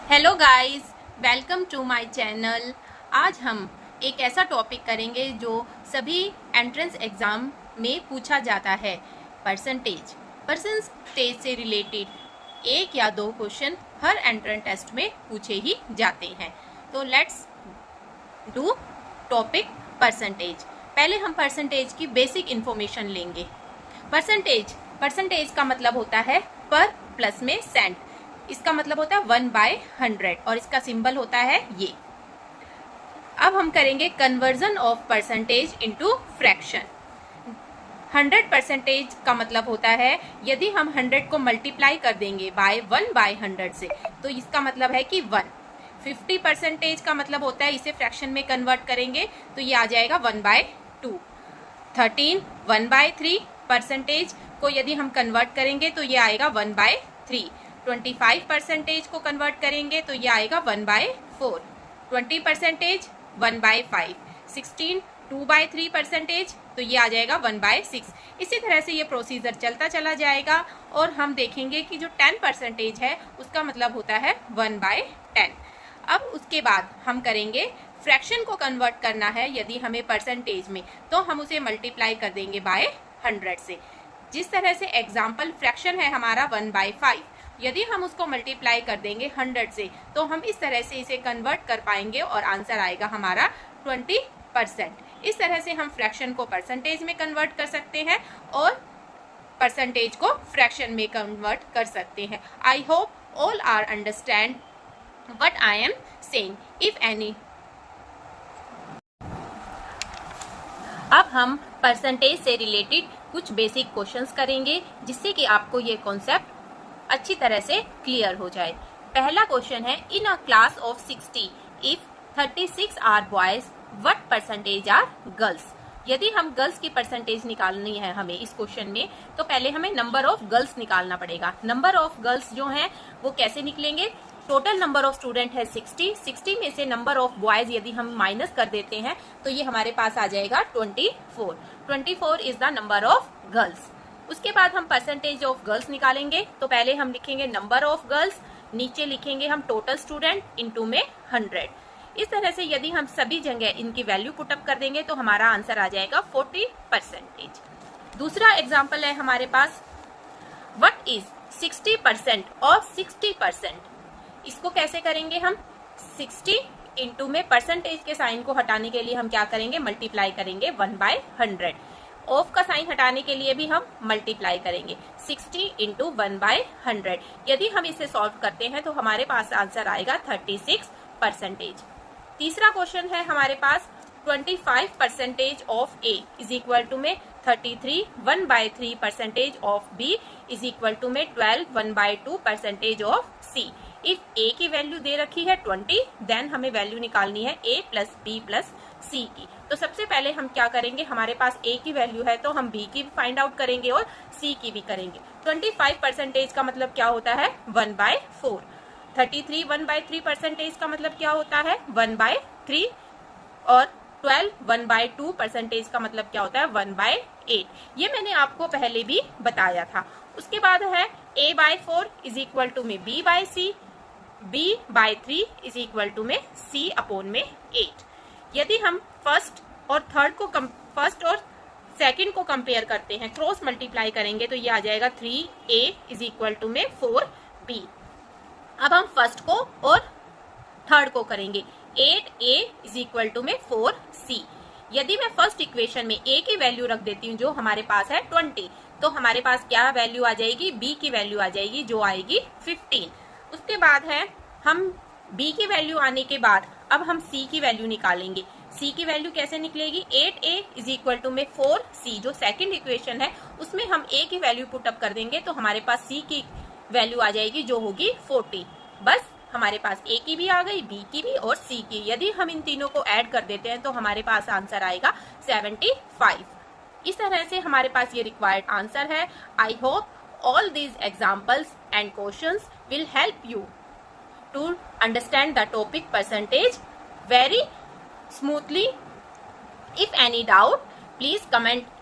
Hello guys, welcome to my channel. आज हम एक ऐसा टॉपिक करेंगे जो सभी एंट्रेंस एग्ज़ाम में पूछा जाता है। परसेंटेज से रिलेटेड एक या दो क्वेश्चन हर एंट्रेंस टेस्ट में पूछे ही जाते हैं। तो लेट्स डू टॉपिक परसेंटेज। पहले हम परसेंटेज की बेसिक इन्फॉर्मेशन लेंगे। परसेंटेज का मतलब होता है पर प्लस में सेंट। इसका मतलब होता है 1/100 और इसका सिंबल होता है ये। अब हम करेंगे conversion of percentage into fraction. 100% का मतलब होता है यदि हम 100 को मल्टीप्लाई कर देंगे बाय 1/100 से तो इसका मतलब है कि 1। 50% का मतलब होता है इसे फ्रैक्शन में कन्वर्ट करेंगे तो ये आ जाएगा 1/2। 13 1/3% को यदि हम कन्वर्ट करेंगे तो ये आएगा 1/3। 25% को कन्वर्ट करेंगे तो ये आएगा 1/4। 20% 1/5। 16 2/3% तो ये आ जाएगा 1/6। इसी तरह से ये प्रोसीजर चलता चला जाएगा और हम देखेंगे कि जो 10% है उसका मतलब होता है 1/10। अब उसके बाद हम करेंगे फ्रैक्शन को कन्वर्ट करना है यदि हमें परसेंटेज में, तो हम उसे मल्टीप्लाई कर देंगे बाय 100 से। जिस तरह से एग्जाम्पल फ्रैक्शन है हमारा 1/5, यदि हम उसको मल्टीप्लाई कर देंगे 100 से तो हम इस तरह से इसे कन्वर्ट कर पाएंगे और आंसर आएगा हमारा 20%। इस तरह से हम फ्रैक्शन को परसेंटेज में कन्वर्ट कर सकते हैं और परसेंटेज को फ्रैक्शन में कन्वर्ट कर सकते हैं। I hope all are understand what I am saying. If any. अब हम परसेंटेज से रिलेटेड कुछ बेसिक क्वेश्चंस करेंगे जिससे कि आपको ये कॉन्सेप्ट अच्छी तरह से क्लियर हो जाए। पहला क्वेश्चन है, in a class of 60 if 36 are boys what percentage are girls. यदि हम गर्ल्स की परसेंटेज निकालनी है हमें इस क्वेश्चन में, तो पहले हमें नंबर ऑफ गर्ल्स निकालना पड़ेगा। नंबर ऑफ गर्ल्स जो हैं वो कैसे निकलेंगे? टोटल नंबर ऑफ स्टूडेंट है 60 में से नंबर ऑफ बॉयज यदि हम माइनस कर देते हैं तो ये हमारे पास आ जाएगा 24 is the number of girls. उसके बाद हम परसेंटेज ऑफ गर्ल्स निकालेंगे। तो पहले हम लिखेंगे नंबर ऑफ गर्ल्स, नीचे लिखेंगे हम टोटल स्टूडेंट इनटू में 100। इस तरह से यदि हम सभी जगह इनकी वैल्यू पुटअप कर देंगे तो हमारा आंसर आ जाएगा 40%। दूसरा एग्जाम्पल है हमारे पास, व्हाट इज 60% और 60%। इसको कैसे करेंगे हम? 60 इंटू में परसेंटेज के साइन को हटाने के लिए हम क्या करेंगे? मल्टीप्लाई करेंगे 1/100। ऑफ का साइन हटाने के लिए भी हम मल्टीप्लाई करेंगे 60 इंटू 1/100। यदि हम इसे सॉल्व करते हैं तो हमारे पास आंसर आएगा 36%। तीसरा क्वेश्चन है हमारे पास, 25% of A is equal to में 33 1/3% of B is equal to में 12 1/2% ऑफ सी। इफ ए की वैल्यू दे रखी है 20, देन हमें वैल्यू निकालनी है ए प्लस बी प्लस सी की। तो सबसे पहले हम क्या करेंगे, हमारे पास ए की वैल्यू है तो हम बी की भी फाइंड आउट करेंगे और सी की भी करेंगे। 25% का मतलब क्या होता है? 1/4। 33 1/3% का मतलब क्या होता है? 1/3। और 12 1/2% का मतलब क्या होता है? 1/8। ये मैंने आपको पहले भी बताया था। उसके बाद है a/4 इज इक्वल टू में b/c, b/3 is equal to में c/में 8। यदि हम फर्स्ट और सेकंड को कंपेयर करते हैं, क्रॉस मल्टीप्लाई करेंगे तो ये आ जाएगा 3a इज इक्वल टू में 4b। अब हम फर्स्ट को और थर्ड को करेंगे, 8a इज इक्वल टू में 4c। यदि मैं फर्स्ट इक्वेशन में a की वैल्यू रख देती हूँ जो हमारे पास है 20, तो हमारे पास क्या वैल्यू आ जाएगी? b की वैल्यू आ जाएगी जो आएगी 15। उसके बाद है हम b की वैल्यू आने के बाद अब हम c की वैल्यू निकालेंगे। c की वैल्यू कैसे निकलेगी? 8a इज इक्वल टू में 4c, जो सेकंड इक्वेशन है उसमें हम a की वैल्यू पुटअप कर देंगे तो हमारे पास c की वैल्यू आ जाएगी जो होगी 40। बस हमारे पास a की भी आ गई, b की भी और c की। यदि हम इन तीनों को ऐड कर देते हैं तो हमारे पास आंसर आएगा 75। इस तरह से हमारे पास ये रिक्वायर्ड आंसर है। आई hope all these examples and questions will help you to understand the topic percentage very smoothly. If any doubt, please comment